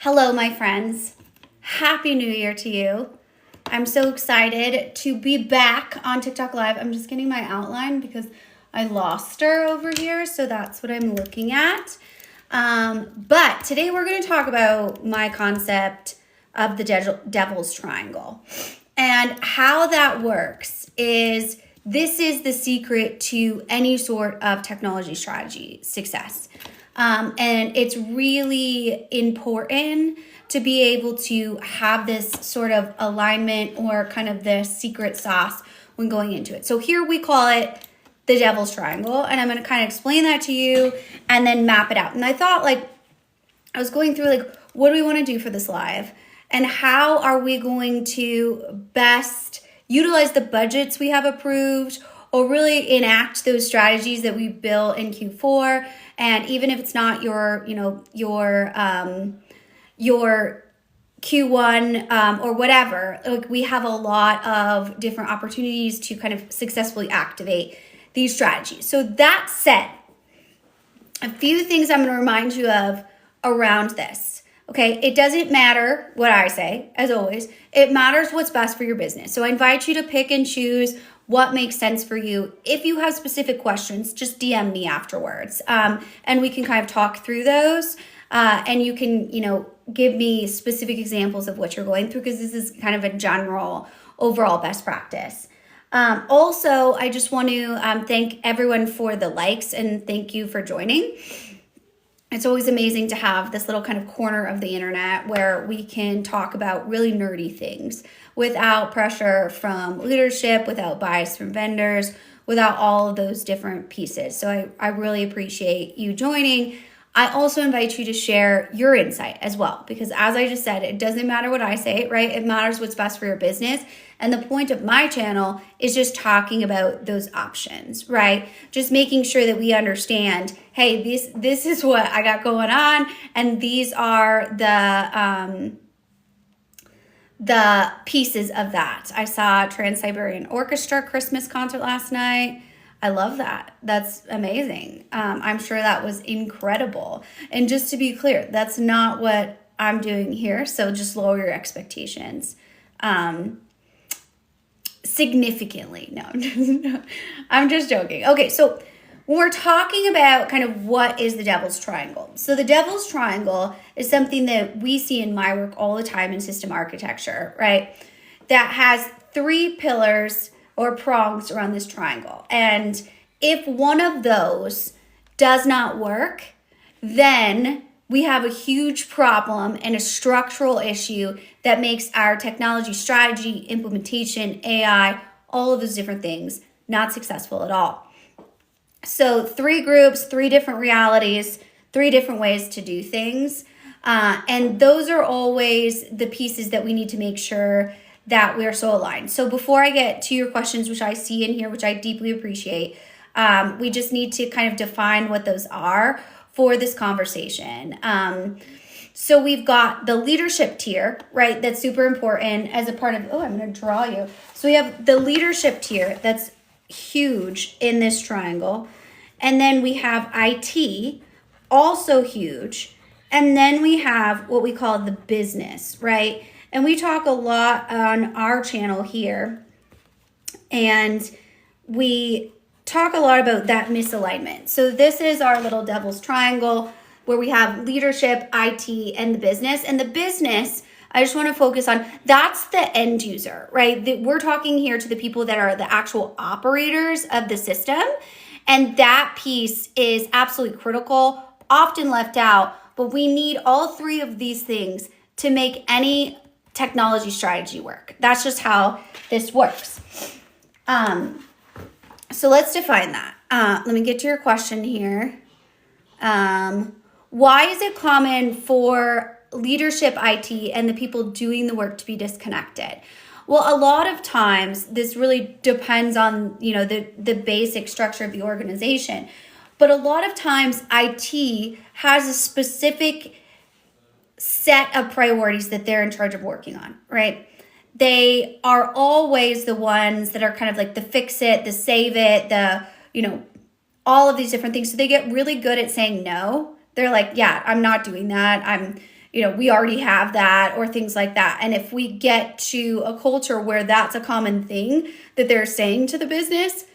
Hello, my friends. Happy New Year to you. I'm so excited to be back on TikTok Live. I'm just getting my outline because I lost her over here, so that's what I'm looking at. But today we're going to talk about my concept of the devil's triangle. And how that works is this is the secret to any sort of technology strategy success. And it's really important to be able to have this sort of alignment or kind of the secret sauce when going into it. So here we call it the devil's triangle, and I'm going to kind of explain that to you and then map it out. And I thought, I was going through what do we want to do for this live, and how are we going to best utilize the budgets we have approved or really enact those strategies that we built in Q4. And even if it's not your Q1 or whatever, we have a lot of different opportunities to kind of successfully activate these strategies. So that said, a few things I'm going to remind you of around this. Okay, it doesn't matter what I say, as always. It matters what's best for your business. So I invite you to pick and choose what makes sense for you. If you have specific questions, just DM me afterwards, and we can kind of talk through those. And you can, give me specific examples of what you're going through, because this is kind of a general overall best practice. Also, I just want to thank everyone for the likes and thank you for joining. It's always amazing to have this little kind of corner of the internet where we can talk about really nerdy things without pressure from leadership, without bias from vendors, without all of those different pieces. So I really appreciate you joining. I also invite you to share your insight as well, because as I just said, it doesn't matter what I say, right? It matters what's best for your business. And the point of my channel is just talking about those options, right? Just making sure that we understand, hey, this is what I got going on, and these are the pieces of that. I saw Trans-Siberian Orchestra Christmas concert last night. I love that. That's amazing. I'm sure that was incredible. And just to be clear, that's not what I'm doing here. So just lower your expectations significantly. No, I'm just joking. Okay, so when we're talking about kind of what is the devil's triangle. So the devil's triangle is something that we see in my work all the time in system architecture, right? That has three pillars or prongs around this triangle. And if one of those does not work, then we have a huge problem and a structural issue that makes our technology strategy, implementation, AI, all of those different things not successful at all. So 3 groups, 3 different realities, 3 different ways to do things. And those are always the pieces that we need to make sure that we're so aligned. So before I get to your questions, which I see in here, which I deeply appreciate, we just need to kind of define what those are for this conversation. So we've got the leadership tier, right? That's super important as a part of, I'm going to draw you. So we have the leadership tier that's huge in this triangle. And then we have IT, also huge. And then we have what we call the business, right? And we talk a lot on our channel here, and we talk a lot about that misalignment. So this is our little devil's triangle where we have leadership, IT, and the business. And the business, I just want to focus on, that's the end user, right? We're talking here to the people that are the actual operators of the system. And that piece is absolutely critical, often left out, but we need all 3 of these things to make any technology strategy work. That's just how this works. So let's define that. Let me get to your question here. Why is it common for leadership, IT, and the people doing the work to be disconnected? Well, a lot of times this really depends on, the basic structure of the organization. But a lot of times IT has a specific set of priorities that they're in charge of working on, right? They are always the ones that are kind of like the fix it, the save it, the, all of these different things. So they get really good at saying no. They're like, yeah, I'm not doing that. I'm we already have that, or things like that. And if we get to a culture where that's a common thing that they're saying to the business,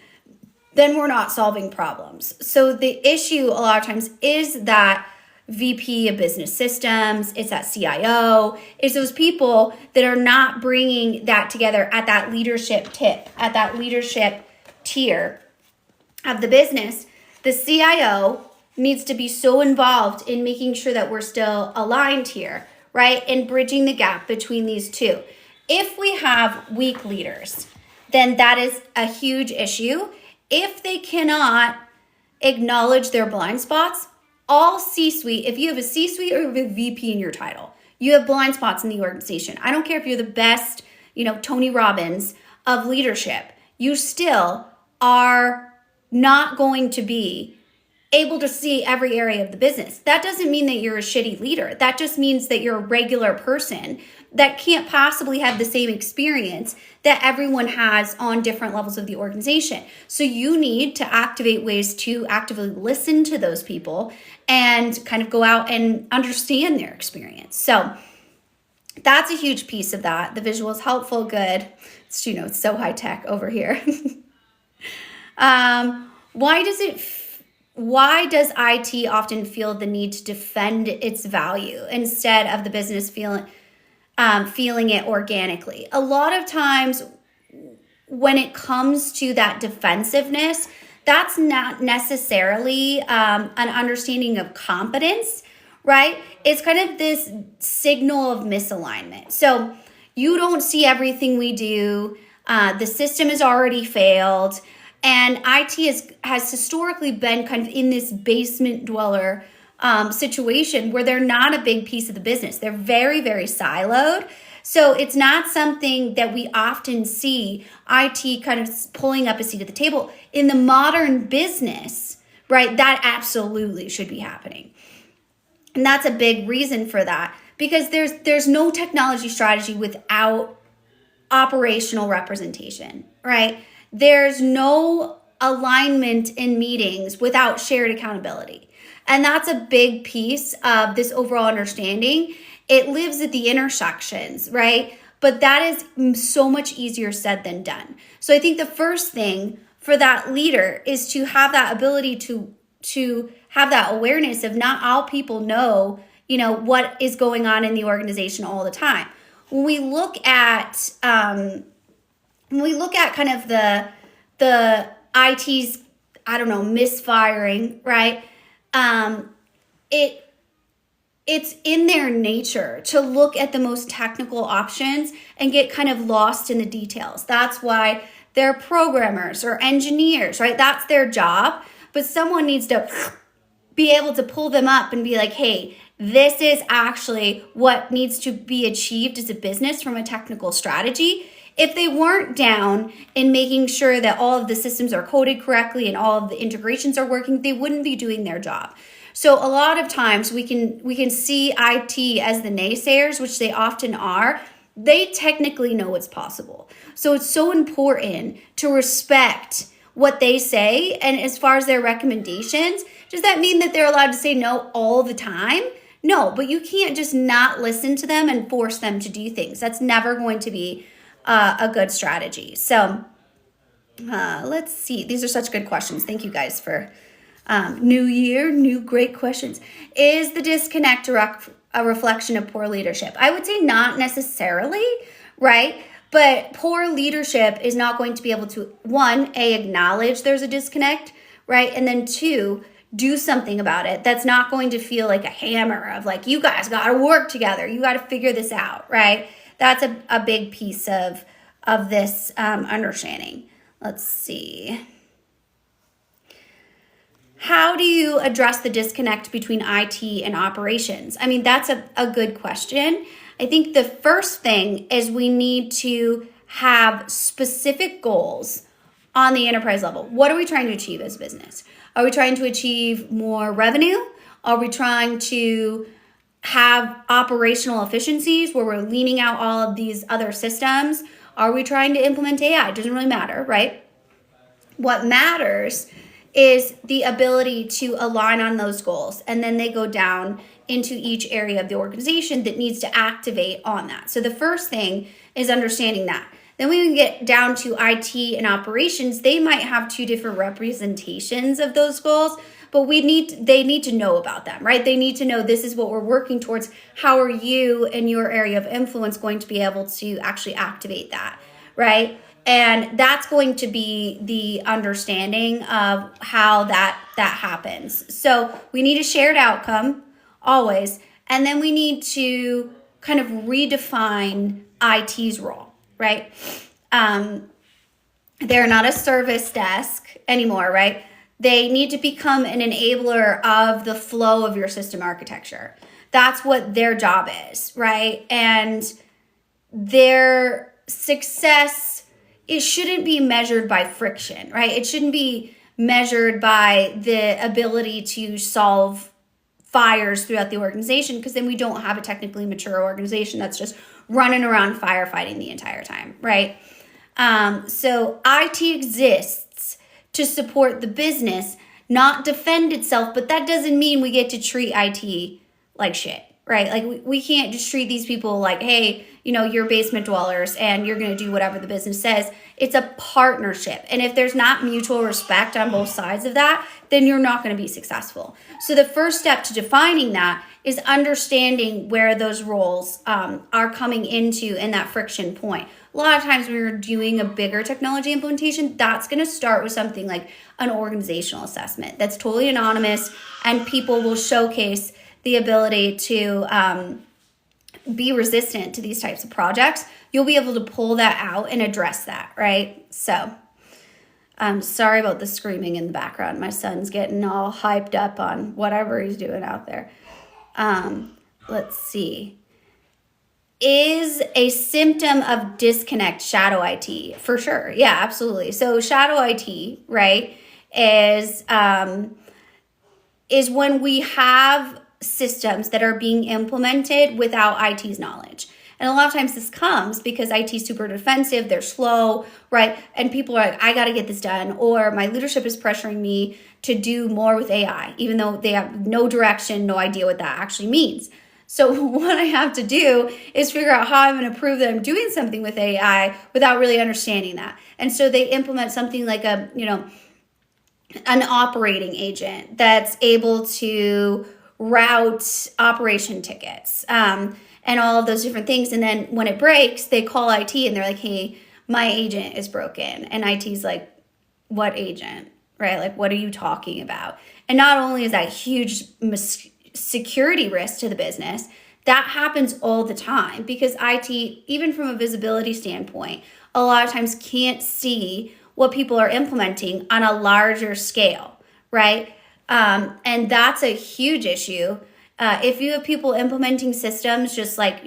then we're not solving problems. So the issue a lot of times is that VP of business systems, it's that CIO, it's those people that are not bringing that together at that leadership tip, at that leadership tier of the business. The CIO needs to be so involved in making sure that we're still aligned here, right? And bridging the gap between these two. If we have weak leaders, then that is a huge issue. If they cannot acknowledge their blind spots, all C-suite, if you have a C-suite or you have a VP in your title, you have blind spots in the organization. I don't care if you're the best, Tony Robbins of leadership, you still are not going to be able to see every area of the business. That doesn't mean that you're a shitty leader. That just means that you're a regular person that can't possibly have the same experience that everyone has on different levels of the organization. So you need to activate ways to actively listen to those people and kind of go out and understand their experience. So that's a huge piece of that. The visual is helpful, good. It's, it's so high tech over here. Why does IT often feel the need to defend its value instead of the business feeling it organically? A lot of times when it comes to that defensiveness, that's not necessarily an understanding of competence, right? It's kind of this signal of misalignment. So you don't see everything we do. The system has already failed. And IT has historically been kind of in this basement dweller situation where they're not a big piece of the business. They're very, very siloed. So it's not something that we often see IT kind of pulling up a seat at the table. In the modern business, right, that absolutely should be happening. And that's a big reason for that, because there's no technology strategy without operational representation, right? There's no alignment in meetings without shared accountability. And that's a big piece of this overall understanding. It lives at the intersections, right? But that is so much easier said than done. So I think the first thing for that leader is to have that ability to have that awareness of not all people know, what is going on in the organization all the time. When we look at kind of the IT's, misfiring, right? It's in their nature to look at the most technical options and get kind of lost in the details. That's why they're programmers or engineers, right? That's their job. But someone needs to be able to pull them up and be like, hey, this is actually what needs to be achieved as a business from a technical strategy. If they weren't down in making sure that all of the systems are coded correctly and all of the integrations are working, they wouldn't be doing their job. So a lot of times we can see IT as the naysayers, which they often are. They technically know what's possible. So it's so important to respect what they say. And as far as their recommendations, does that mean that they're allowed to say no all the time? No, but you can't just not listen to them and force them to do things. That's never going to be a good strategy. So let's see. These are such good questions. Thank you guys for new year, new great questions. Is the disconnect a reflection of poor leadership? I would say not necessarily, right? But poor leadership is not going to be able to, one, acknowledge there's a disconnect, right? And then two, do something about it. That's not going to feel like a hammer of like, you guys got to work together. You got to figure this out, right? That's a big piece of this understanding. Let's see. How do you address the disconnect between IT and operations? I mean, that's a good question. I think the first thing is we need to have specific goals on the enterprise level. What are we trying to achieve as a business? Are we trying to achieve more revenue? Are we trying to have operational efficiencies where we're leaning out all of these other systems? Are we trying to implement AI? It doesn't really matter, right? What matters is the ability to align on those goals. And then they go down into each area of the organization that needs to activate on that. So the first thing is understanding that. Then when we get down to IT and operations, they might have two different representations of those goals, but they need to know about them, right? They need to know this is what we're working towards. How are you and your area of influence going to be able to actually activate that, right? And that's going to be the understanding of how that happens. So we need a shared outcome always, and then we need to kind of redefine IT's role, right? They're not a service desk anymore, right? They need to become an enabler of the flow of your system architecture. That's what their job is, right? And their success, it shouldn't be measured by friction, right? It shouldn't be measured by the ability to solve fires throughout the organization, because then we don't have a technically mature organization that's just running around firefighting the entire time, right? So IT exists to support the business, not defend itself, but that doesn't mean we get to treat IT like shit, right? Like we can't just treat these people like, hey, you're basement dwellers and you're going to do whatever the business says. It's a partnership. And if there's not mutual respect on both sides of that, then you're not going to be successful. So the first step to defining that is understanding where those roles are coming into in that friction point. A lot of times when you're doing a bigger technology implementation, that's going to start with something like an organizational assessment that's totally anonymous, and people will showcase the ability to be resistant to these types of projects. You'll be able to pull that out and address that, right? So I'm sorry about the screaming in the background. My son's getting all hyped up on whatever he's doing out there. Let's see. Is a symptom of disconnect shadow IT? For sure. Yeah, absolutely. So shadow IT, right, is when we have systems that are being implemented without IT's knowledge. And a lot of times this comes because IT's super defensive, they're slow, right? And people are like, I got to get this done, or my leadership is pressuring me to do more with AI, even though they have no direction, no idea what that actually means. So what I have to do is figure out how I'm going to prove that I'm doing something with AI without really understanding that. And so they implement something like an operating agent that's able to route operation tickets, and all of those different things. And then when it breaks, they call IT and they're like, hey, my agent is broken. And IT's like, what agent, right? Like, what are you talking about? And not only is that huge security risk to the business, that happens all the time because IT, even from a visibility standpoint, a lot of times can't see what people are implementing on a larger scale, right? And that's a huge issue. If you have people implementing systems just like,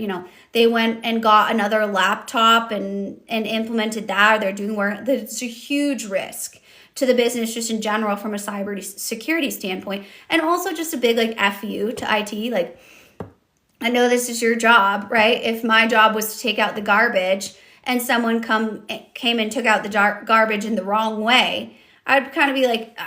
they went and got another laptop and implemented that, or they're doing work, it's a huge risk to the business just in general from a cyber security standpoint. And also just a big FU to IT. Like, I know this is your job, right? If my job was to take out the garbage and someone came and took out the garbage in the wrong way, I'd kind of be like,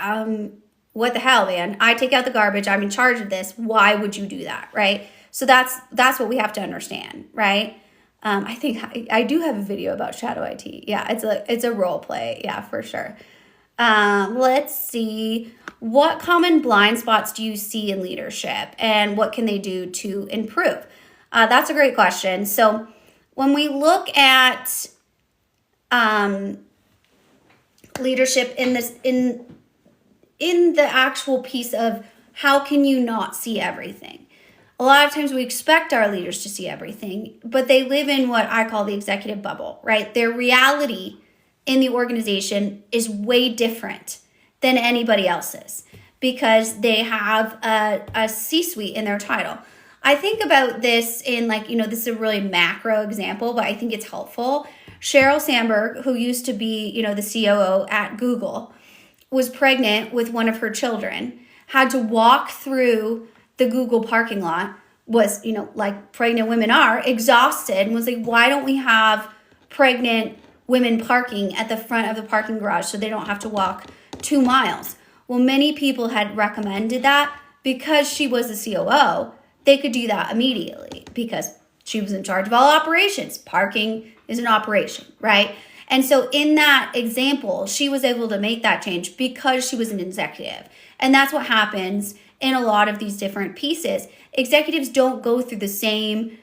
what the hell, man? I take out the garbage. I'm in charge of this. Why would you do that, right? So that's what we have to understand, right? I think I do have a video about shadow IT. Yeah, it's a role play. Yeah, for sure. Let's see. What common blind spots do you see in leadership, and what can they do to improve? That's a great question. So when we look at leadership in the actual piece of how can you not see everything? A lot of times we expect our leaders to see everything, but they live in what I call the executive bubble, right? Their reality in the organization is way different than anybody else's because they have a C-suite in their title. I think about this in this is a really macro example, but I think it's helpful. Sheryl Sandberg, who used to be, the COO at Google, was pregnant with one of her children, had to walk through the Google parking lot, was, like pregnant women are, exhausted, and was like, why don't we have pregnant women parking at the front of the parking garage so they don't have to walk 2 miles? Well, many people had recommended that because she was a COO, they could do that immediately because she was in charge of all operations. Parking is an operation, right? And so in that example, she was able to make that change because she was an executive. And that's what happens in a lot of these different pieces. Executives don't go through the same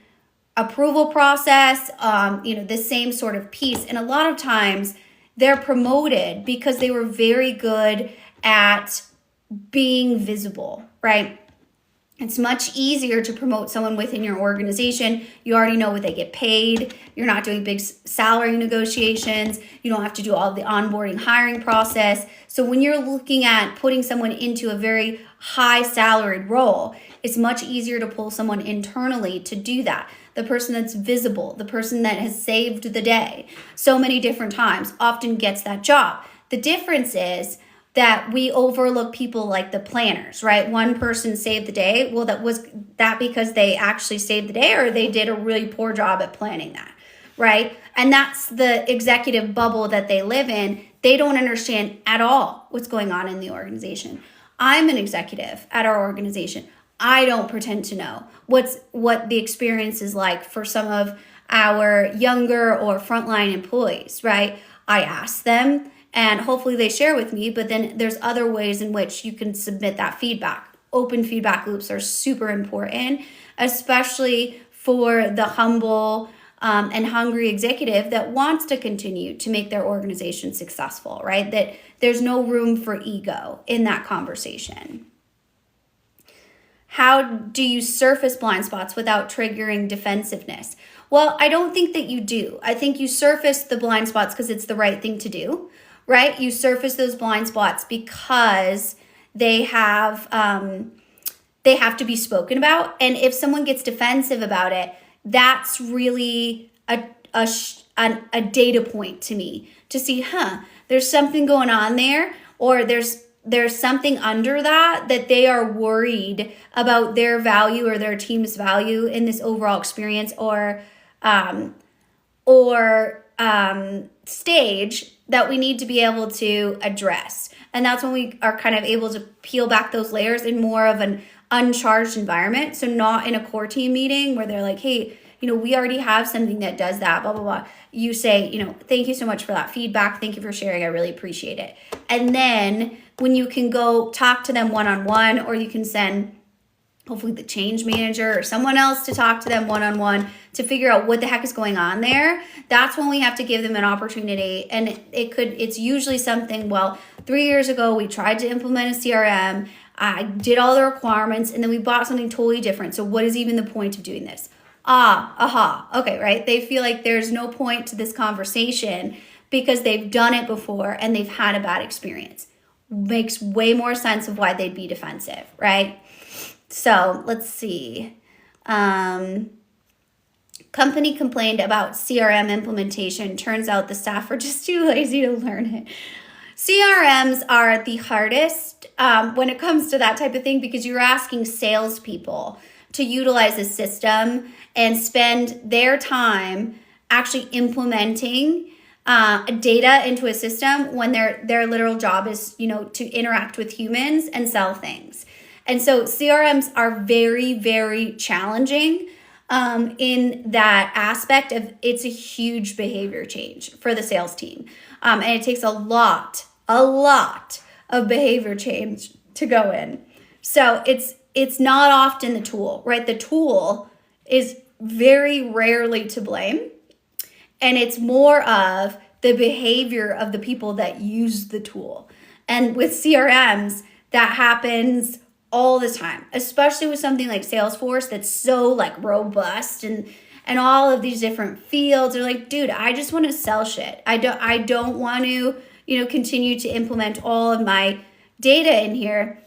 approval process, the same sort of piece. And a lot of times they're promoted because they were very good at being visible, right? It's much easier to promote someone within your organization. You already know what they get paid. You're not doing big salary negotiations. You don't have to do all of the onboarding hiring process. So when you're looking at putting someone into a very high salaried role, it's much easier to pull someone internally to do that. The person that's visible, the person that has saved the day so many different times often gets that job. The difference is that we overlook people like the planners, right? One person saved the day. Well, was that because they actually saved the day or they did a really poor job at planning that, right? And that's the executive bubble that they live in. They don't understand at all what's going on in the organization. I'm an executive at our organization. I don't pretend to know what the experience is like for some of our younger or frontline employees, right? I ask them and hopefully they share with me, but then there's other ways in which you can submit that feedback. Open feedback loops are super important, especially for the humble and hungry executive that wants to continue to make their organization successful, right? That there's no room for ego in that conversation. How do you surface blind spots without triggering defensiveness? Well, I don't think that you do. I think you surface the blind spots because it's the right thing to do, right? You surface those blind spots because they have to be spoken about. And if someone gets defensive about it, that's really a data point to me to see, there's something going on there, or there's something under that they are worried about their value or their team's value in this overall experience or stage that we need to be able to address. And that's when we are kind of able to peel back those layers in more of an uncharged environment. So not in a core team meeting where they're like, hey, we already have something that does that, blah, blah, blah. You say, thank you so much for that feedback. Thank you for sharing. I really appreciate it. And then when you can go talk to them one-on-one, or you can send hopefully the change manager or someone else to talk to them one-on-one to figure out what the heck is going on there, that's when we have to give them an opportunity. And it's usually something, 3 years ago, we tried to implement a CRM. I did all the requirements, and then we bought something totally different. So what is even the point of doing this? Okay, right? They feel like there's no point to this conversation because they've done it before and they've had a bad experience. Makes way more sense of why they'd be defensive, right? So let's see. Company complained about CRM implementation. Turns out the staff were just too lazy to learn it. CRMs are the hardest when it comes to that type of thing because you're asking salespeople to utilize a system and spend their time actually implementing data into a system when their literal job is, to interact with humans and sell things. And so CRMs are very, very challenging in that aspect of it's a huge behavior change for the sales team. And it takes a lot of behavior change to go in. So it's not often the tool, right? The tool is very rarely to blame. And it's more of the behavior of the people that use the tool. And with CRMs, that happens all the time, especially with something like Salesforce that's so robust and all of these different fields. They're like, dude, I just want to sell shit. I don't want to, continue to implement all of my data in here.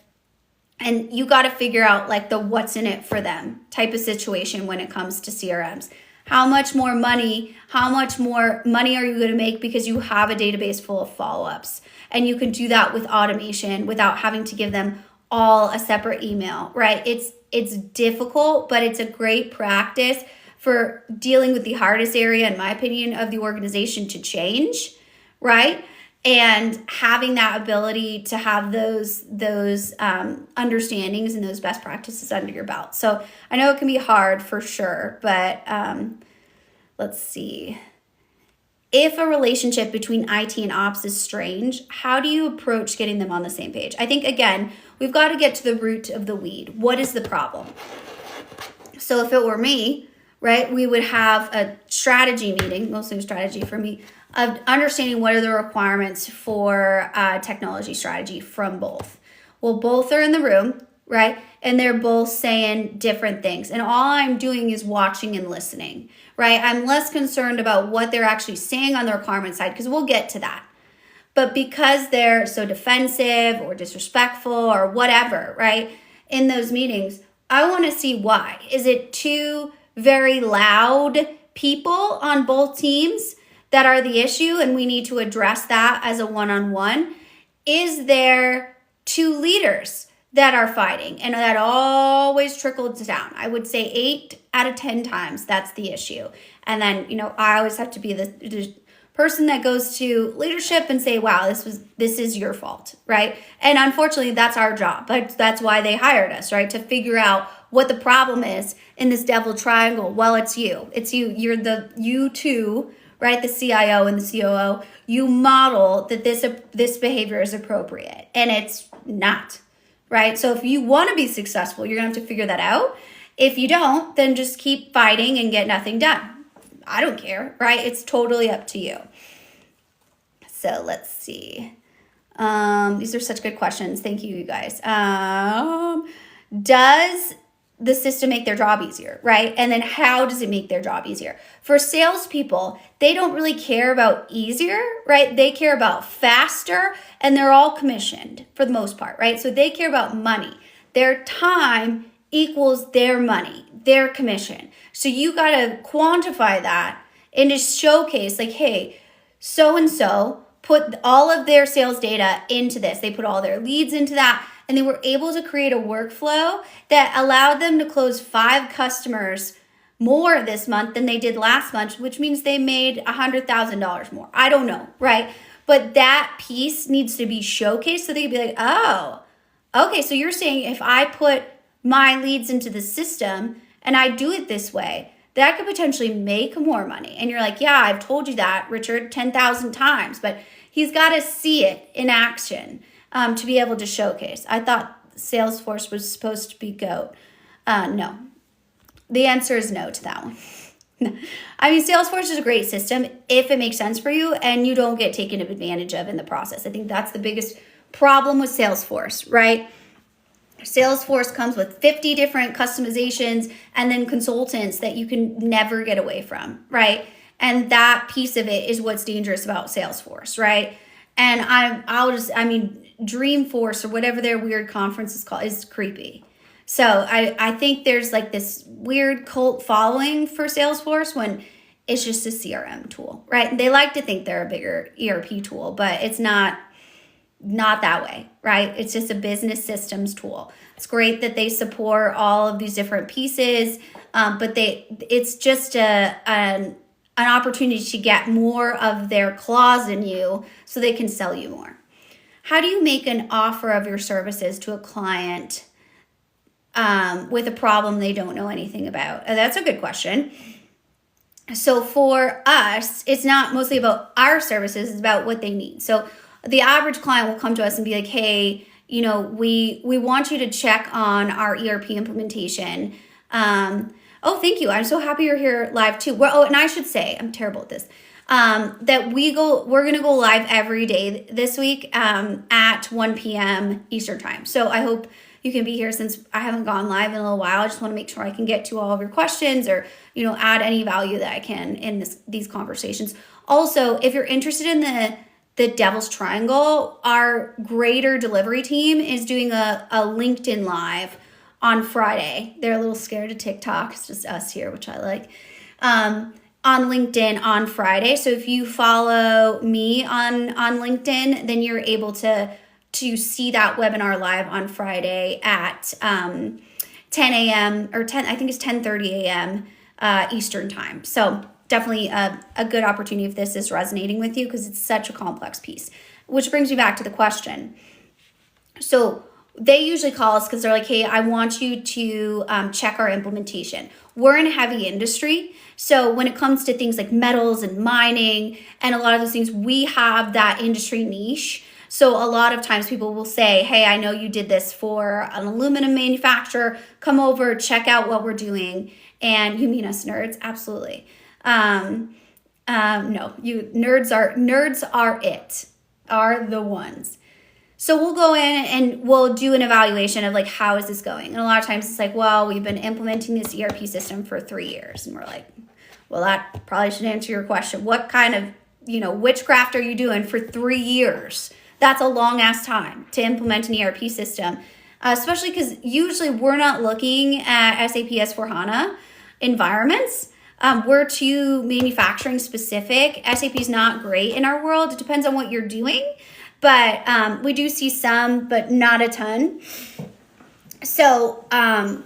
And you got to figure out the what's in it for them type of situation when it comes to CRMs. How much more money are you going to make because you have a database full of follow-ups? And you can do that with automation without having to give them all a separate email, right? It's difficult, but it's a great practice for dealing with the hardest area, in my opinion, of the organization to change, right? and having that ability to have those understandings and those best practices under your belt. So I know it can be hard for sure, but let's see. If a relationship between IT and ops is strange, how do you approach getting them on the same page? I think, again, we've got to get to the root of the weed. What is the problem? So if it were me, right, we would have a strategy meeting, mostly a strategy for me, of understanding what are the requirements for technology strategy from both. Well, both are in the room, right? And they're both saying different things. And all I'm doing is watching and listening, right? I'm less concerned about what they're actually saying on the requirement side, because we'll get to that. But because they're so defensive or disrespectful or whatever, right, in those meetings, I want to see why. Is it two very loud people on both teams that are the issue and we need to address that as a one-on-one? Is there two leaders that are fighting? And that always trickles down. I would say 8 out of 10 times that's the issue. And then, I always have to be the person that goes to leadership and say, wow, this is your fault, right? And unfortunately, that's our job, but that's why they hired us, right? To figure out what the problem is in this devil triangle. Well, it's you. You're you two, right? The CIO and the COO. You model that this behavior is appropriate, and it's not, right? So if you want to be successful, you're gonna have to figure that out. If you don't, then just keep fighting and get nothing done. I don't care, right? It's totally up to you. So let's see. These are such good questions. Thank you, you guys. Does the system make their job easier, right? And then how does it make their job easier? For salespeople, they don't really care about easier, right? They care about faster, and they're all commissioned for the most part, right? So they care about money. Their time equals their money, their commission. So you got to quantify that and just showcase like, hey, so-and-so put all of their sales data into this. They put all their leads into that, and they were able to create a workflow that allowed them to close 5 customers more this month than they did last month, which means they made $100,000 more. I don't know, right? But that piece needs to be showcased so they can be like, oh, okay, so you're saying if I put my leads into the system and I do it this way, that could potentially make more money. And you're like, yeah, I've told you that, Richard, 10,000 times. But he's got to see it in action to be able to showcase. I thought Salesforce was supposed to be GOAT. No. The answer is no to that one. I mean, Salesforce is a great system if it makes sense for you and you don't get taken advantage of in the process. I think that's the biggest problem with Salesforce, right? Salesforce comes with 50 different customizations and then consultants that you can never get away from, right? And that piece of it is what's dangerous about Salesforce, right? And Dreamforce or whatever their weird conference is called is creepy. So I think there's like this weird cult following for Salesforce when it's just a CRM tool, right? They like to think they're a bigger ERP tool, but it's not that way, right? It's just a business systems tool. It's great that they support all of these different pieces, but it's just an opportunity to get more of their claws in you so they can sell you more. How do you make an offer of your services to a client with a problem they don't know anything about? That's a good question. So for us, it's not mostly about our services, it's about what they need. So the average client will come to us and be like, hey, we want you to check on our ERP implementation. Oh, thank you. I'm so happy you're here live too. And I should say, I'm terrible at this, that we're going to go live every day this week at 1 p.m. Eastern time. So I hope you can be here since I haven't gone live in a little while. I just want to make sure I can get to all of your questions or, add any value that I can in these conversations. Also, if you're interested in the Devil's Triangle, our greater delivery team is doing a LinkedIn Live on Friday. They're a little scared of TikTok. It's just us here, which I like. On LinkedIn on Friday. So if you follow me on LinkedIn, then you're able to see that webinar live on Friday at 10 a.m. or 10, I think it's 10:30 a.m. Eastern time. So definitely a good opportunity if this is resonating with you because it's such a complex piece. which brings me back to the question. So they usually call us because they're like, hey, I want you to check our implementation. We're in a heavy industry. So when it comes to things like metals and mining and a lot of those things, we have that industry niche. So a lot of times people will say, hey, I know you did this for an aluminum manufacturer. Come over, check out what we're doing. And you mean us nerds? Absolutely. No, you nerds are the ones. So we'll go in and we'll do an evaluation of like, how is this going? And a lot of times it's like, well, we've been implementing this ERP system for 3 years. And we're like, well, that probably should answer your question. What kind of, witchcraft are you doing for 3 years? That's a long ass time to implement an ERP system, especially because usually we're not looking at SAP S4HANA environments. We're too manufacturing specific. SAP is not great in our world. It depends on what you're doing. But we do see some, but not a ton. So a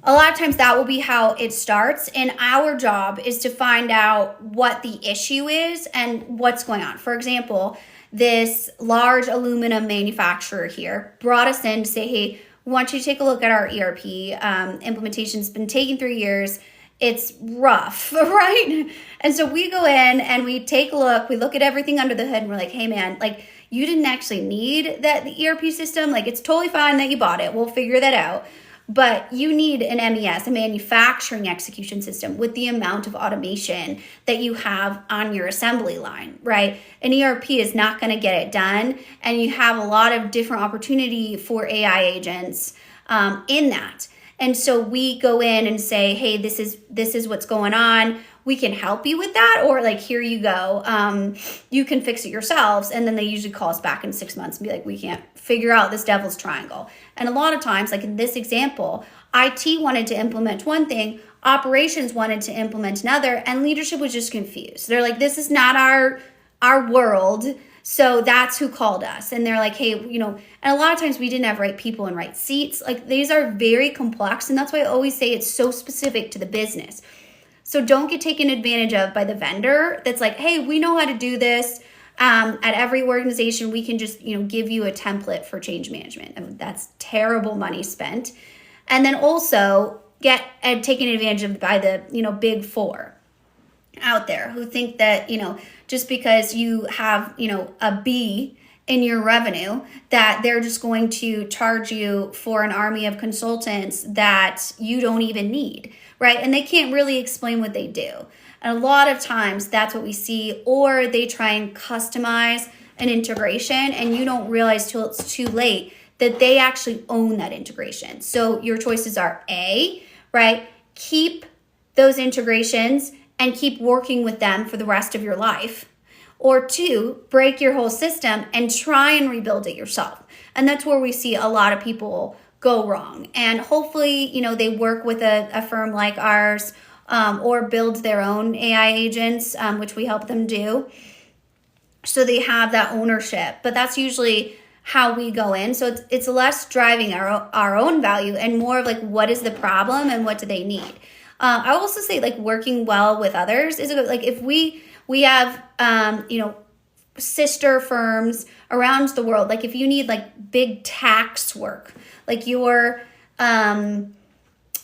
lot of times that will be how it starts. And our job is to find out what the issue is and what's going on. For example, this large aluminum manufacturer here brought us in to say, hey, we want you to take a look at our ERP. Implementation's been taking 3 years. It's rough, right? And so we go in and we take a look. We look at everything under the hood and we're like, hey, man, like, you didn't actually need the ERP system. Like, it's totally fine that you bought it. We'll figure that out. But you need an MES, a manufacturing execution system, with the amount of automation that you have on your assembly line, right? An ERP is not going to get it done. And you have a lot of different opportunity for AI agents in that. And so we go in and say, hey, this is what's going on. We can help you with that. Or like, here you go. You can fix it yourselves. And then they usually call us back in 6 months and be like, we can't figure out this devil's triangle. And a lot of times, like in this example, IT wanted to implement one thing, operations wanted to implement another, and leadership was just confused. They're like, this is not our world. So that's who called us. And they're like, hey, and a lot of times we didn't have right people in right seats. Like, these are very complex. And that's why I always say it's so specific to the business. So don't get taken advantage of by the vendor that's like, hey, we know how to do this. At every organization, we can just, give you a template for change management. And that's terrible money spent. And then also get taken advantage of by the, big four out there who think that, just because you have, a B in your revenue, that they're just going to charge you for an army of consultants that you don't even need, right? And they can't really explain what they do. And a lot of times that's what we see, or they try and customize an integration and you don't realize till it's too late that they actually own that integration. So your choices are A, right? Keep those integrations and keep working with them for the rest of your life. Or 2, break your whole system and try and rebuild it yourself. And that's where we see a lot of people go wrong. And hopefully, they work with a firm like ours, or build their own AI agents, which we help them do. So they have that ownership. But that's usually how we go in. So it's less driving our own value and more of like, what is the problem and what do they need? I also say like working well with others is a good, like if we have, sister firms around the world, like if you need like big tax work, like you're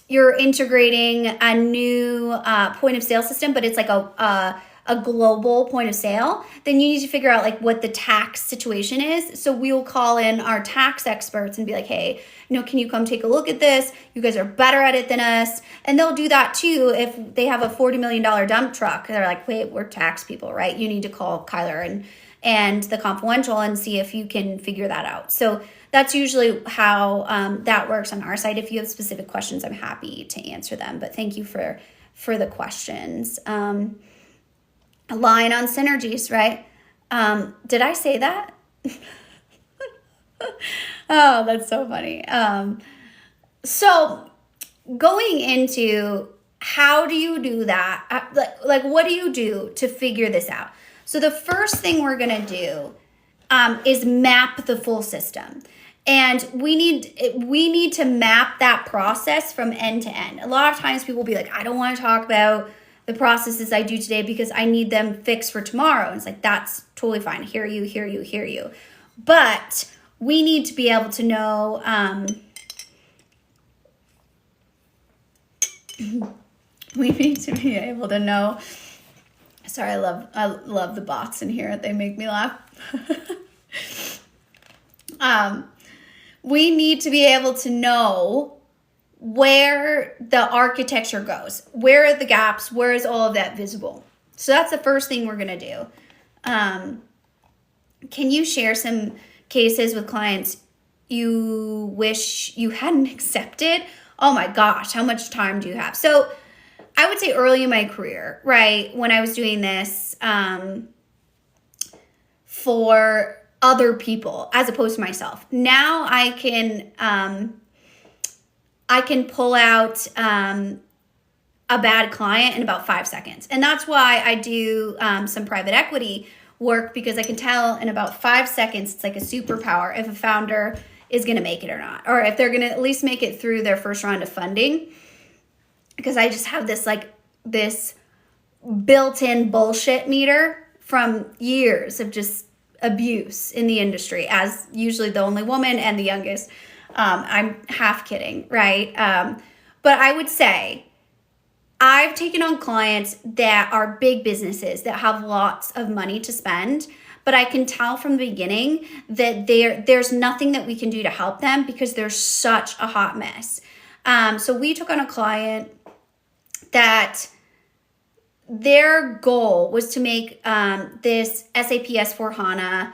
integrating a new point of sale system, but it's like a global point of sale, then you need to figure out like what the tax situation is. So we will call in our tax experts and be like, hey, can you come take a look at this? You guys are better at it than us. And they'll do that too if they have a $40 million dump truck. They're like, wait, we're tax people, right? You need to call Kyler and the confidential and see if you can figure that out. So that's usually how that works on our side. If you have specific questions, I'm happy to answer them. But thank you for the questions. A line on synergies, right? Did I say that? Oh, that's so funny. So going into how do you do that? Like what do you do to figure this out? So the first thing we're going to do is map the full system. And we need to map that process from end to end. A lot of times people will be like, I don't want to talk about the processes I do today because I need them fixed for tomorrow. And it's like, that's totally fine. Hear you. But we need to be able to know, sorry, I love the bots in here. They make me laugh. We need to be able to know where the architecture goes. Where are the gaps? Where is all of that visible? So that's the first thing we're going to do. Can you share some cases with clients you wish you hadn't accepted? Oh my gosh, how much time do you have? So I would say early in my career, right, when I was doing this for other people as opposed to myself. Now I can pull out a bad client in about 5 seconds. And that's why I do some private equity work, because I can tell in about 5 seconds, it's like a superpower if a founder is going to make it or not, or if they're going to at least make it through their first round of funding. Because I just have this built-in bullshit meter from years of just abuse in the industry, as usually the only woman and the youngest. I'm half kidding, right? But I would say I've taken on clients that are big businesses that have lots of money to spend, but I can tell from the beginning that there's nothing that we can do to help them because they're such a hot mess. So we took on a client that their goal was to make this SAP S/4HANA,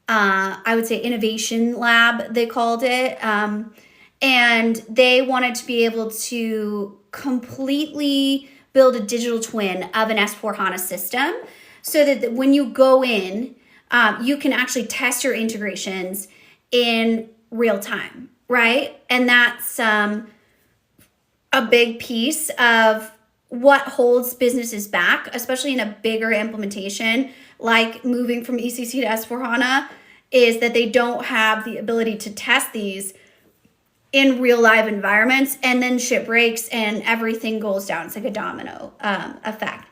I would say innovation lab, they called it. And they wanted to be able to completely build a digital twin of an S/4HANA system so that when you go in, you can actually test your integrations in real time, right? And that's a big piece of what holds businesses back, especially in a bigger implementation like moving from ECC to S/4HANA, is that they don't have the ability to test these in real live environments, and then shit breaks and everything goes down. It's like a domino effect.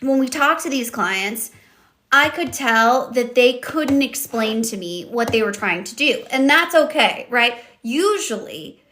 When we talk to these clients, I could tell that they couldn't explain to me what they were trying to do. And that's okay, right? Usually,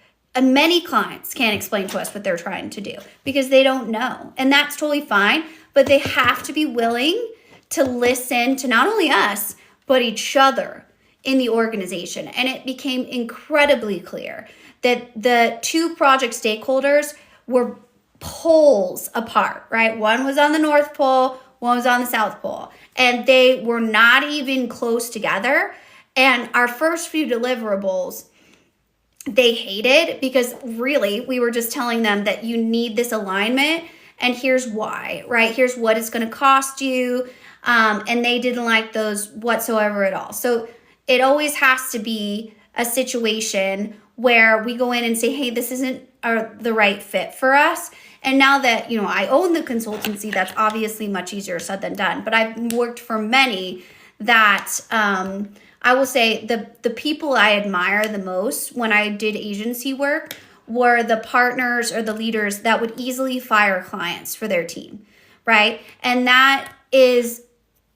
many clients can't explain to us what they're trying to do because they don't know. And that's totally fine, but they have to be willing to listen to not only us, but each other in the organization. And it became incredibly clear that the two project stakeholders were poles apart, right? One was on the North Pole, one was on the South Pole, and they were not even close together. And our first few deliverables, they hated, because really we were just telling them that you need this alignment and here's why, right? Here's what it's going to cost you. And they didn't like those whatsoever at all. So it always has to be a situation where we go in and say, hey, this isn't the right fit for us. And now that, I own the consultancy, that's obviously much easier said than done. But I've worked for many that I will say the people I admire the most when I did agency work were the partners or the leaders that would easily fire clients for their team, right? And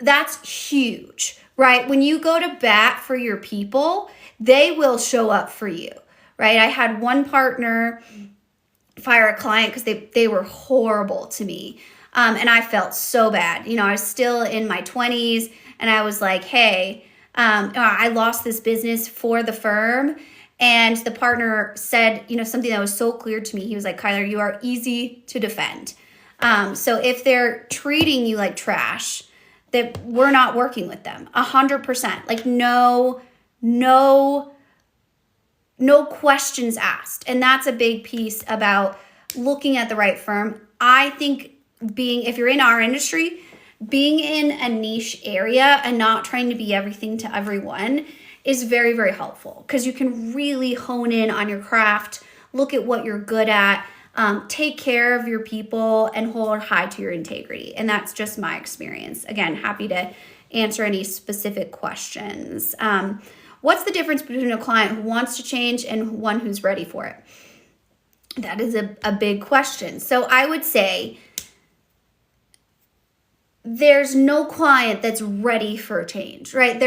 that's huge, right? When you go to bat for your people, they will show up for you, right? I had one partner fire a client because they were horrible to me. And I felt so bad. I was still in my 20s and I was like, hey, I lost this business for the firm. And the partner said, something that was so clear to me. He was like, Kyler, you are easy to defend. So if they're treating you like trash, that we're not working with them 100%. Like no questions asked. And that's a big piece about looking at the right firm. I think if you're in our industry, being in a niche area and not trying to be everything to everyone is very, very helpful, because you can really hone in on your craft, look at what you're good at, take care of your people, and hold high to your integrity. And that's just my experience. Again, happy to answer any specific questions. What's the difference between a client who wants to change and one who's ready for it? That is a big question. So I would say there's no client that's ready for change, right?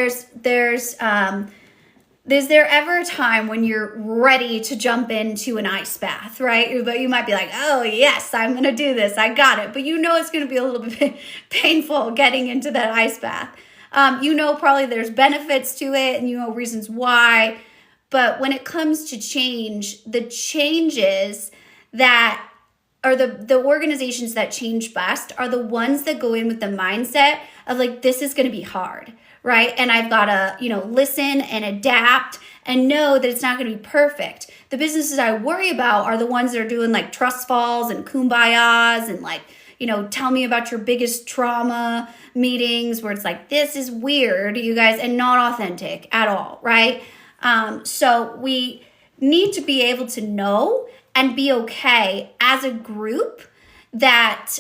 Is there ever a time when you're ready to jump into an ice bath, right? But you might be like, oh yes, I'm going to do this. I got it. But you know it's going to be a little bit painful getting into that ice bath. You know probably there's benefits to it and you know reasons why. But when it comes to change, the changes that are the organizations that change best are the ones that go in with the mindset of like, this is going to be hard. Right? And I've got to, listen and adapt and know that it's not going to be perfect. The businesses I worry about are the ones that are doing like trust falls and kumbayas and like, tell me about your biggest trauma meetings where it's like, this is weird, you guys, and not authentic at all. Right? So we need to be able to know and be okay as a group that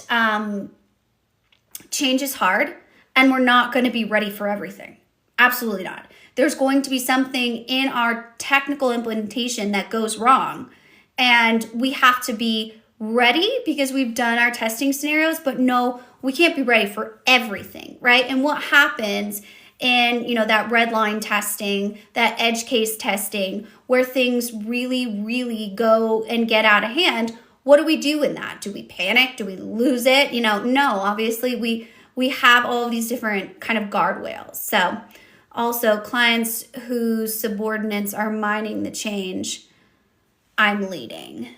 change is hard. And we're not going to be ready for everything. Absolutely not. There's going to be something in our technical implementation that goes wrong. And we have to be ready because we've done our testing scenarios, but no, we can't be ready for everything, right? And what happens in, that red line testing, that edge case testing, where things really, really go and get out of hand, what do we do in that? Do we panic? Do we lose it? No, obviously we have all of these different kind of guardrails. So also clients whose subordinates are minding the change, I'm leading.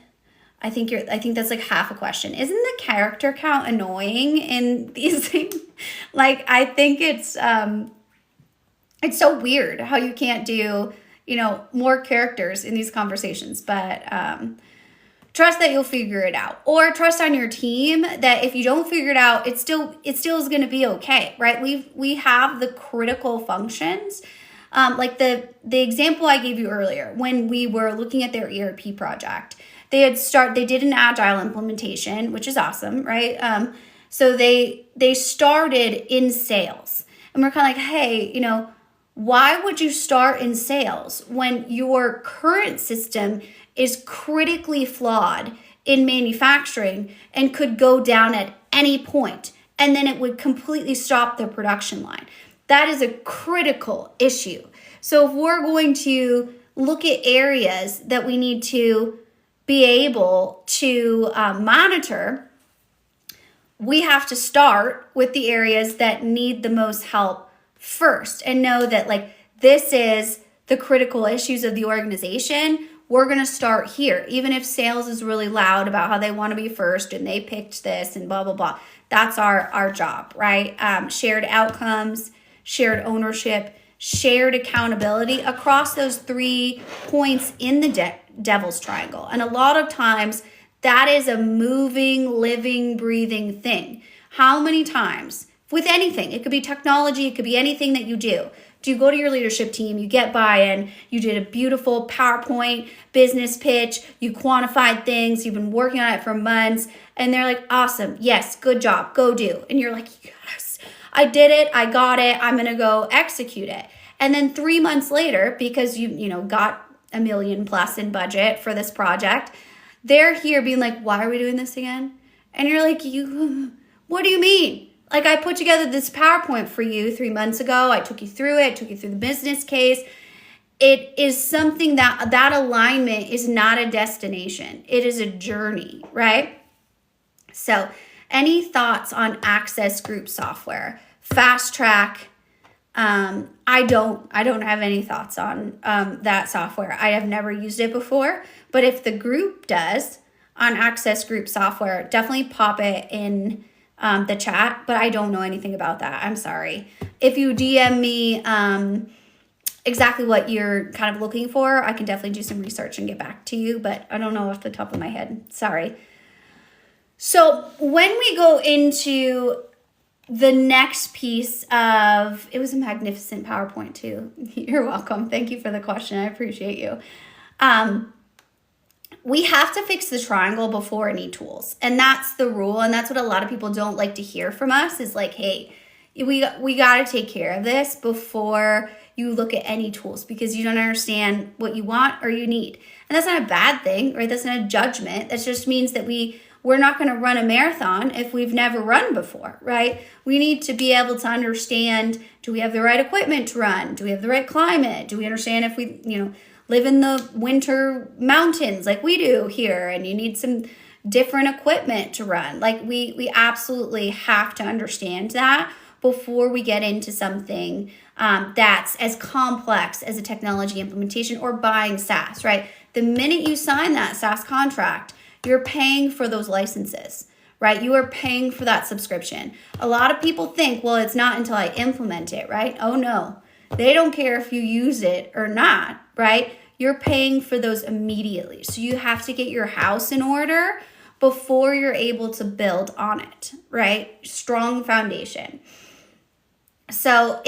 I think that's like half a question. Isn't the character count annoying in these things? Like, I think it's so weird how you can't do, more characters in these conversations, but trust that you'll figure it out, or trust on your team that if you don't figure it out, it still is going to be okay, right? We have the critical functions, like the example I gave you earlier when we were looking at their ERP project. They did an agile implementation, which is awesome, right? So they started in sales, and we're kind of like, hey, why would you start in sales when your current system is critically flawed in manufacturing and could go down at any point, and then it would completely stop the production line? That is a critical issue. So if we're going to look at areas that we need to be able to monitor, we have to start with the areas that need the most help first and know that like this is the critical issues of the organization. We're going to start here, even if sales is really loud about how they want to be first and they picked this and blah, blah, blah. That's our job, right? Shared outcomes, shared ownership, shared accountability across those 3 points in the devil's triangle. And a lot of times that is a moving, living, breathing thing. How many times with anything, it could be technology, it could be anything that you do. Do you go to your leadership team, you get buy-in, you did a beautiful PowerPoint business pitch, you quantified things, you've been working on it for months, and they're like, awesome, yes, good job, go do. And you're like, yes, I did it, I got it, I'm gonna go execute it. And then 3 months later, because you got $1 million plus in budget for this project, they're here being like, why are we doing this again? And you're like, what do you mean? Like, I put together this PowerPoint for you 3 months ago. I took you through it, took you through the business case. It is something that alignment is not a destination. It is a journey, right? So any thoughts on access group software? Fast Track. I don't have any thoughts on that software. I have never used it before, but if the group does on access group software, definitely pop it in the chat, but I don't know anything about that. I'm sorry. If you DM me exactly what you're kind of looking for, I can definitely do some research and get back to you, but I don't know off the top of my head. Sorry. So when we go into the next piece of, it was a magnificent PowerPoint too. You're welcome. Thank you for the question. I appreciate you. We have to fix the triangle before any tools. And that's the rule. And that's what a lot of people don't like to hear from us is like, hey, we got to take care of this before you look at any tools because you don't understand what you want or you need. And that's not a bad thing, right? That's not a judgment. That just means that we're we're not going to run a marathon if we've never run before, right? We need to be able to understand, do we have the right equipment to run? Do we have the right climate? Do we understand if we, live in the winter mountains like we do here, and you need some different equipment to run? Like we absolutely have to understand that before we get into something that's as complex as a technology implementation or buying SaaS, right? The minute you sign that SaaS contract, you're paying for those licenses, right? You are paying for that subscription. A lot of people think, well, it's not until I implement it, right? Oh no, they don't care if you use it or not, right? You're paying for those immediately. So you have to get your house in order before you're able to build on it, right? Strong foundation. So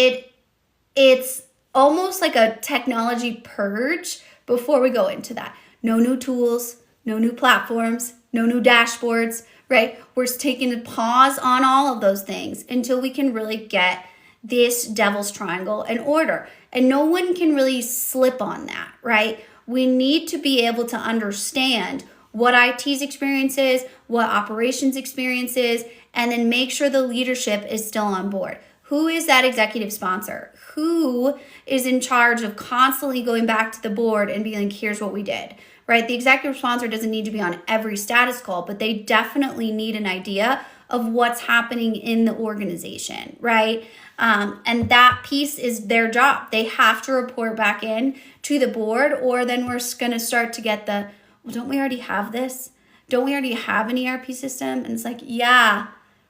it's almost like a technology purge before we go into that. No new tools, no new platforms, no new dashboards, right? We're taking a pause on all of those things until we can really get this devil's triangle in order. And no one can really slip on that, right? We need to be able to understand what IT's experience is, what operations experience is, and then make sure the leadership is still on board. Who is that executive sponsor? Who is in charge of constantly going back to the board and being like, here's what we did, right? The executive sponsor doesn't need to be on every status call, but they definitely need an idea of what's happening in the organization, right? And that piece is their job. They have to report back in to the board, or then we're going to start to get well, don't we already have this? Don't we already have an ERP system? And it's like, yeah,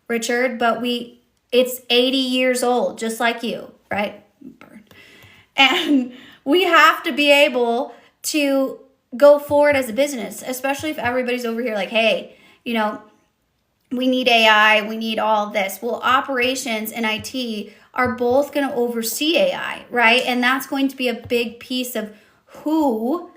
Richard, but it's 80 years old, just like you, right? And we have to be able to go forward as a business, especially if everybody's over here like, hey, we need AI, we need all this. Well, operations and IT are both going to oversee AI, right? And that's going to be a big piece of who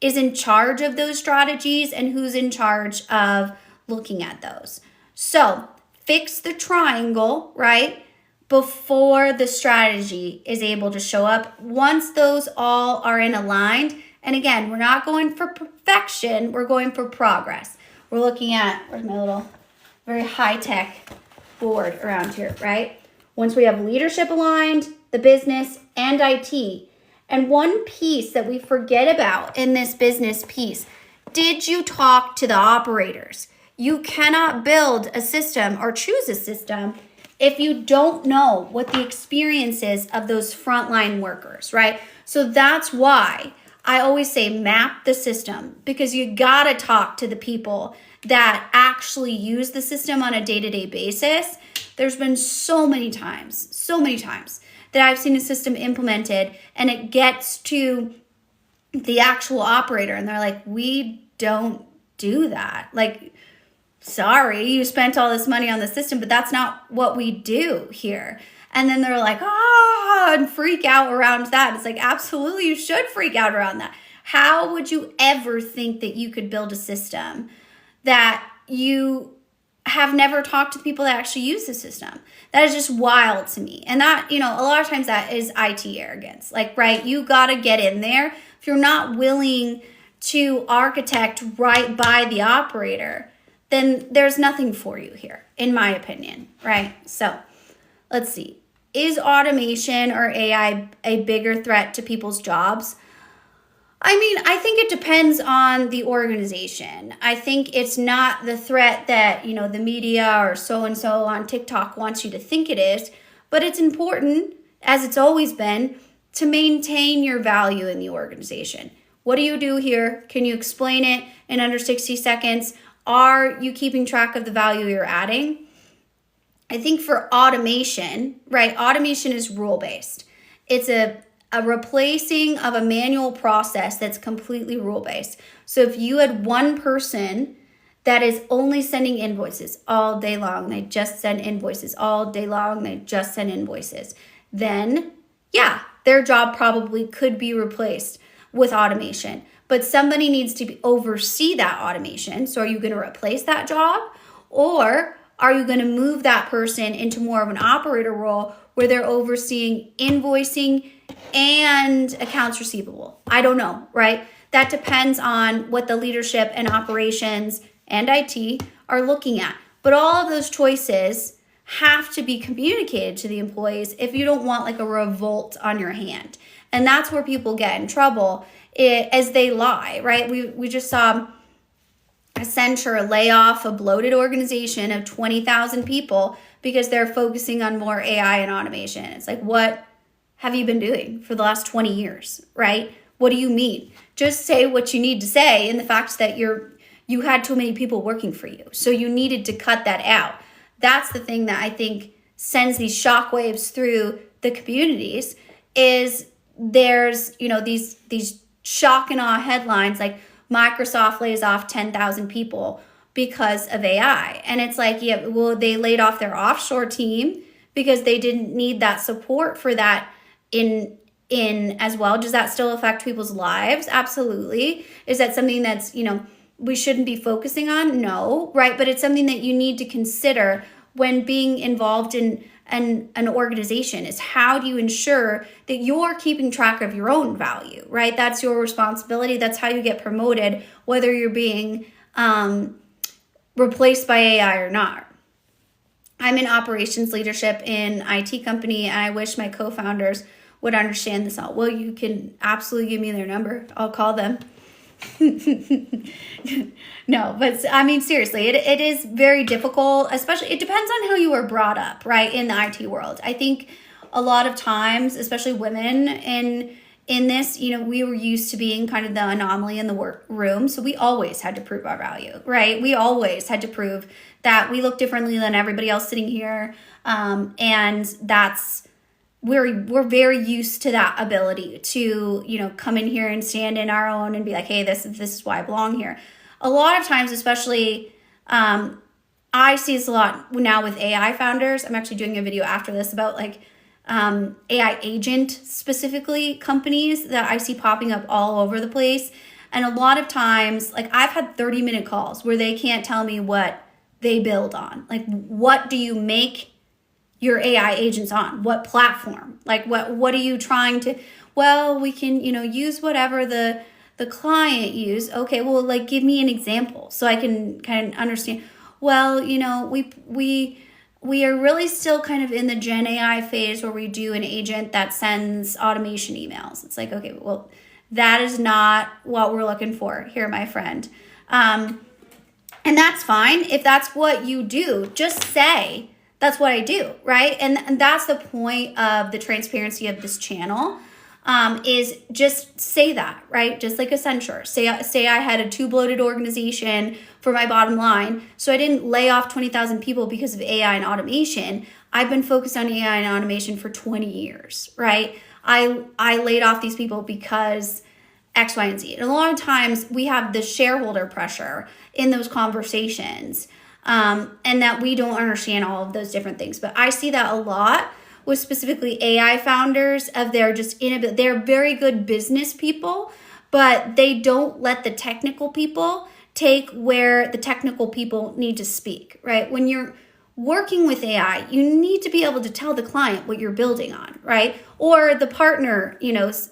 is in charge of those strategies and who's in charge of looking at those. So fix the triangle, right, before the strategy is able to show up. Once those all are in aligned, and again, we're not going for perfection, we're going for progress. We're looking at, where's my little very high-tech board around here, right? Once we have leadership aligned, the business, and IT. And one piece that we forget about in this business piece, did you talk to the operators? You cannot build a system or choose a system if you don't know what the experience is of those frontline workers, right? So that's why I always say map the system, because you gotta talk to the people that actually use the system on a day-to-day basis. There's been so many times that I've seen a system implemented and it gets to the actual operator and they're like, we don't do that. Like, sorry, you spent all this money on the system, but that's not what we do here. And then they're like, and freak out around that. It's like, absolutely, you should freak out around that. How would you ever think that you could build a system that you have never talked to people that actually use the system? That is just wild to me. And that, a lot of times that is IT arrogance. Like, right, you got to get in there. If you're not willing to architect right by the operator, then there's nothing for you here, in my opinion, right? So let's see. Is automation or AI a bigger threat to people's jobs? I mean, I think it depends on the organization. I think it's not the threat that, the media or so-and-so on TikTok wants you to think it is, but it's important, as it's always been, to maintain your value in the organization. What do you do here? Can you explain it in under 60 seconds? Are you keeping track of the value you're adding? I think for automation, right, automation is rule-based. It's a replacing of a manual process that's completely rule-based. So if you had one person that is only sending invoices all day long, they just send invoices all day long, they just send invoices, then yeah, their job probably could be replaced with automation. But somebody needs to oversee that automation. So are you going to replace that job? Or are you going to move that person into more of an operator role where they're overseeing invoicing and accounts receivable? I don't know, right? That depends on what the leadership and operations and IT are looking at. But all of those choices have to be communicated to the employees if you don't want like a revolt on your hand. And that's where people get in trouble as they lie, right? We just saw Accenture lay off a bloated organization of 20,000 people because they're focusing on more AI and automation. It's like, what have you been doing for the last 20 years, right? What do you mean? Just say what you need to say, and the fact that you had too many people working for you, so you needed to cut that out. That's the thing that I think sends these shockwaves through the communities. Is there's these shock and awe headlines like Microsoft lays off 10,000 people because of AI, and it's like, yeah, well, they laid off their offshore team because they didn't need that support for that in as well. Does that still affect people's lives? Absolutely. Is that something that's, we shouldn't be focusing on? No, right? But it's something that you need to consider when being involved in an organization. Is how do you ensure that you're keeping track of your own value, right? That's your responsibility. That's how you get promoted, whether you're being replaced by AI or not. I'm in operations leadership in IT company, and I wish my co-founders would understand this all. Well, you can absolutely give me their number. I'll call them. No, but I mean, seriously, it is very difficult, especially, it depends on how you were brought up, right, in the IT world. I think a lot of times, especially women in this, we were used to being kind of the anomaly in the workroom. So we always had to prove our value, right? We always had to prove that we look differently than everybody else sitting here. And that's, we're very used to that ability to, come in here and stand in our own and be like, hey, this is why I belong here. A lot of times, especially, I see this a lot now with AI founders. I'm actually doing a video after this about like AI agent specifically companies that I see popping up all over the place. And a lot of times, like I've had 30-minute calls where they can't tell me what they build on. Like, what do you make your AI agents on? What platform? Like, what are you trying to, well, we can, use whatever the client use. Okay, well, like, give me an example so I can kind of understand. Well, we are really still kind of in the Gen AI phase where we do an agent that sends automation emails. It's like, okay, well, that is not what we're looking for here, my friend. And that's fine. If that's what you do, just say, that's what I do, right? And that's the point of the transparency of this channel, is just say that, right? Just like Accenture. Say I had a too bloated organization for my bottom line, so I didn't lay off 20,000 people because of AI and automation. I've been focused on AI and automation for 20 years, right? I laid off these people because X, Y, and Z. And a lot of times we have the shareholder pressure in those conversations, and that we don't understand all of those different things. But I see that a lot with specifically AI founders of their just inability. They're very good business people, but they don't let the technical people take where the technical people need to speak, right? When you're working with AI, you need to be able to tell the client what you're building on, right? Or the partner,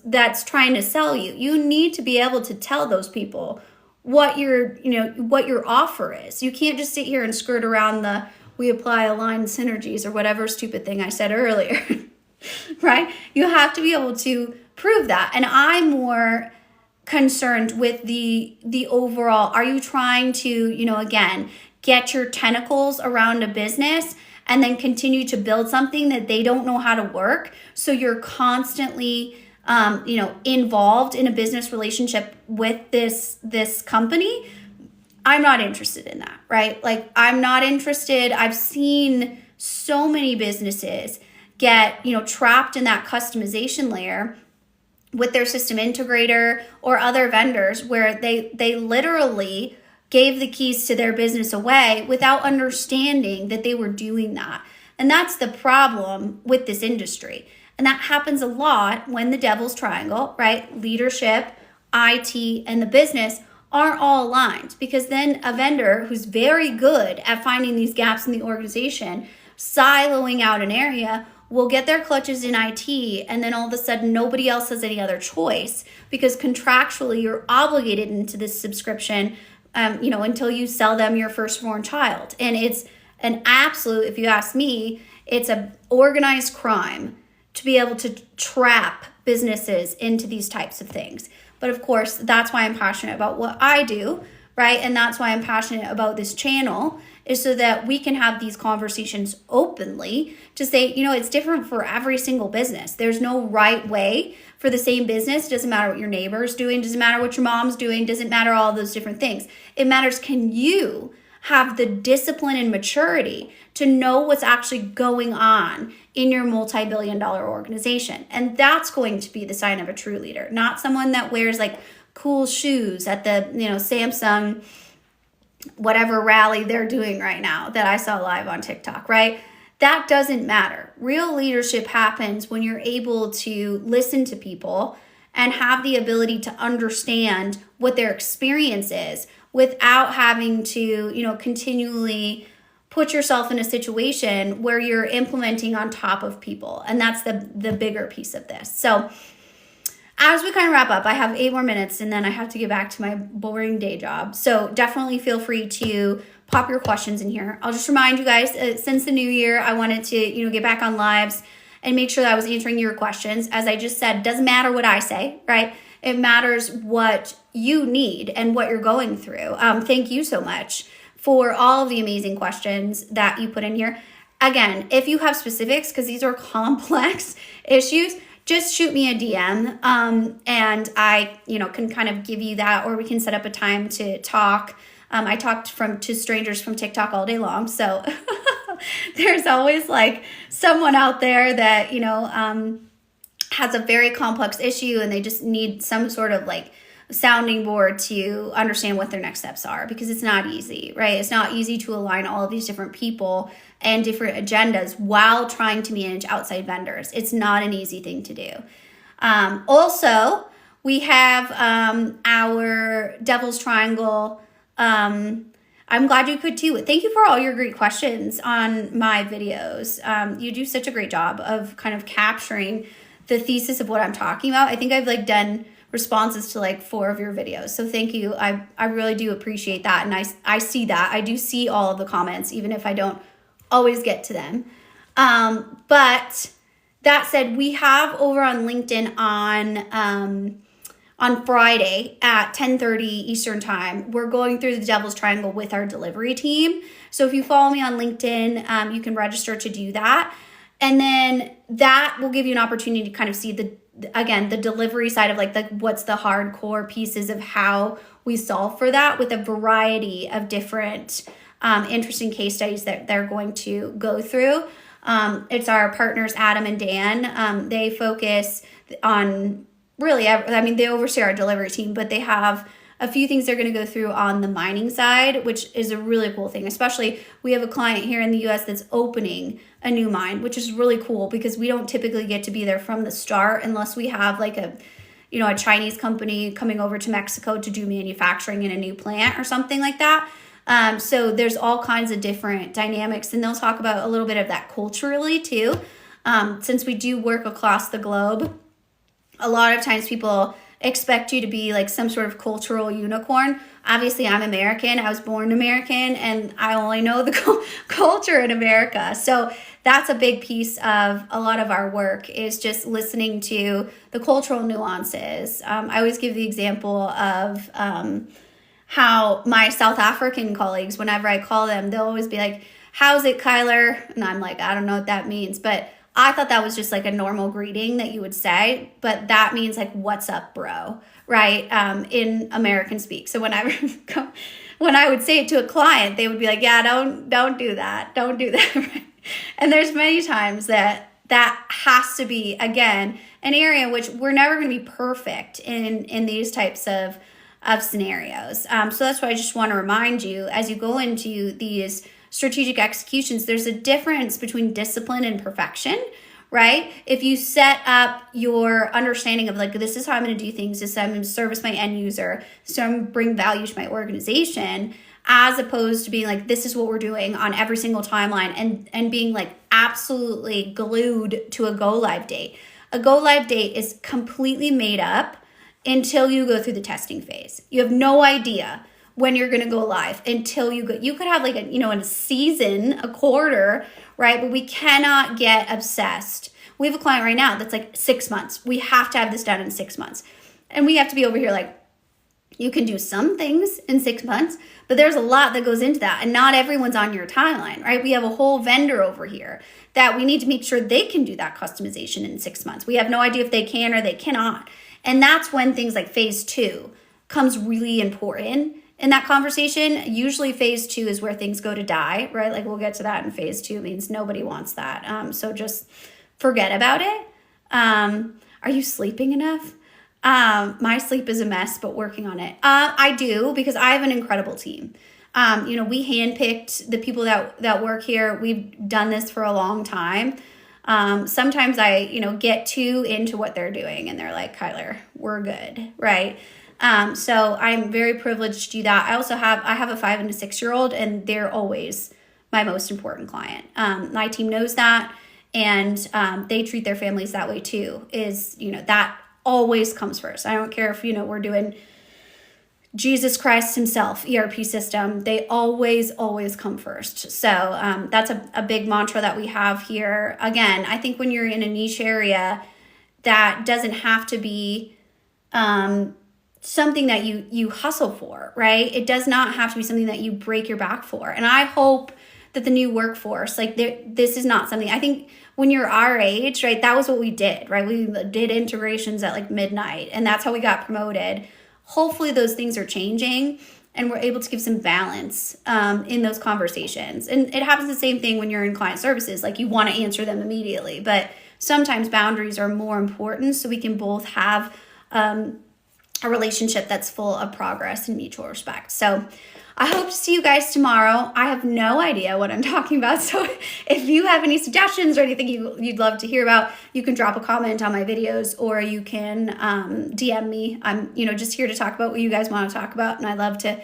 that's trying to sell you. You need to be able to tell those people what your offer is. You can't just sit here and skirt around we apply aligned synergies or whatever stupid thing I said earlier, right? You have to be able to prove that. And I'm more concerned with the overall, are you trying to, again, get your tentacles around a business and then continue to build something that they don't know how to work? So you're constantly, involved in a business relationship with this company. I'm not interested in that, right? Like, I'm not interested. I've seen so many businesses get, trapped in that customization layer with their system integrator or other vendors where they literally gave the keys to their business away without understanding that they were doing that. And that's the problem with this industry. And that happens a lot when the devil's triangle, right? Leadership, IT, and the business aren't all aligned, because then a vendor who's very good at finding these gaps in the organization, siloing out an area, will get their clutches in IT, and then all of a sudden nobody else has any other choice because contractually you're obligated into this subscription until you sell them your firstborn child. And it's an absolute, if you ask me, it's an organized crime to be able to trap businesses into these types of things. But of course, that's why I'm passionate about what I do, right? And that's why I'm passionate about this channel, is so that we can have these conversations openly to say, it's different for every single business. There's no right way for the same business. It doesn't matter what your neighbor's doing, doesn't matter what your mom's doing, doesn't matter all those different things. It matters, can you have the discipline and maturity to know what's actually going on in your multi-billion-dollar organization. And that's going to be the sign of a true leader, not someone that wears like cool shoes at the, Samsung, whatever rally they're doing right now that I saw live on TikTok, right? That doesn't matter. Real leadership happens when you're able to listen to people and have the ability to understand what their experience is without having to, continually put yourself in a situation where you're implementing on top of people. And that's the bigger piece of this. So as we kind of wrap up, I have 8 more minutes and then I have to get back to my boring day job. So definitely feel free to pop your questions in here. I'll just remind you guys, since the new year, I wanted to, get back on lives and make sure that I was answering your questions. As I just said, doesn't matter what I say, right? It matters what you need and what you're going through. Thank you so much for all of the amazing questions that you put in here. Again, if you have specifics, because these are complex issues, just shoot me a DM and I, can kind of give you that, or we can set up a time to talk. I talked to strangers from TikTok all day long. So there's always like someone out there that, has a very complex issue and they just need some sort of like sounding board to understand what their next steps are, because it's not easy, right? It's not easy to align all of these different people and different agendas while trying to manage outside vendors. It's not an easy thing to do. Also, we have our Devil's Triangle. I'm glad you could too. Thank you for all your great questions on my videos. You do such a great job of kind of capturing the thesis of what I'm talking about. I think I've done responses to 4 of your videos. So thank you. I really do appreciate that. And I see that. I do see all of the comments, even if I don't always get to them. But that said, we have over on LinkedIn on Friday at 10:30 Eastern time, we're going through the Devil's Triangle with our delivery team. So if you follow me on LinkedIn, you can register to do that. And then that will give you an opportunity to kind of see the delivery side of what's the hardcore pieces of how we solve for that, with a variety of different interesting case studies that they're going to go through. It's our partners, Adam and Dan. They focus on really, they oversee our delivery team, but they have a few things they're going to go through on the mining side, which is a really cool thing. Especially, we have a client here in the US that's opening a new mine, which is really cool because we don't typically get to be there from the start unless we have a Chinese company coming over to Mexico to do manufacturing in a new plant or something like that. So there's all kinds of different dynamics, and they'll talk about a little bit of that culturally too. Since we do work across the globe, a lot of times people expect you to be some sort of cultural unicorn. Obviously, I'm American. I was born American, and I only know the culture in America. So that's a big piece of a lot of our work, is just listening to the cultural nuances. I always give the example of how my South African colleagues, whenever I call them, they'll always be like, "How's it, Kyler?" And I'm like, "I don't know what that means," but I thought that was just a normal greeting that you would say, but that means what's up, bro, right? In American speak. So when I would say it to a client, they would be like, "Yeah, don't do that. Don't do that." Right? And there's many times that has to be, again, an area in which we're never going to be perfect in these types of scenarios. So that's why I just want to remind you, as you go into these strategic executions, there's a difference between discipline and perfection, right? If you set up your understanding of this is how I'm going to do things, this is how I'm going to service my end user, so I'm going to bring value to my organization, as opposed to being this is what we're doing on every single timeline and being absolutely glued to a go live date. A go live date is completely made up until you go through the testing phase. You have no idea when you're going to go live until you could have like in a season, a quarter, right? But we cannot get obsessed. We have a client right now that's like 6 months. We have to have this done in 6 months. And we have to be over here like, you can do some things in 6 months, but there's a lot that goes into that. And not everyone's on your timeline, right? We have a whole vendor over here that we need to make sure they can do that customization in 6 months. We have no idea if they can or they cannot. And that's when things like phase 2 comes really important in that conversation. Usually phase 2 is where things go to die, right? Like we'll get to that in phase 2. It means nobody wants that. So just forget about it. Are you sleeping enough? My sleep is a mess, but working on it. I do, because I have an incredible team. We handpicked the people that work here. We've done this for a long time. Sometimes I, get too into what they're doing and they're like, Kyler, we're good. Right. So I'm very privileged to do that. I have a 5 and a 6-year-old, and they're always my most important client. My team knows that, and they treat their families that way too, that always comes first. I don't care if, we're doing Jesus Christ himself, ERP system, they always come first. So that's a big mantra that we have here. Again, I think when you're in a niche area, that doesn't have to be something that you hustle for, right? It does not have to be something that you break your back for. And I hope that the new workforce, this is not something, I think when you're our age, right, that was what we did, right? We did integrations at like midnight, and that's how we got promoted. Hopefully those things are changing and we're able to give some balance in those conversations. And it happens the same thing when you're in client services, like you want to answer them immediately, but sometimes boundaries are more important so we can both have a relationship that's full of progress and mutual respect. So I hope to see you guys tomorrow. I have no idea what I'm talking about. So if you have any suggestions or anything you'd love to hear about, you can drop a comment on my videos, or you can DM me. I'm, just here to talk about what you guys want to talk about. And I love to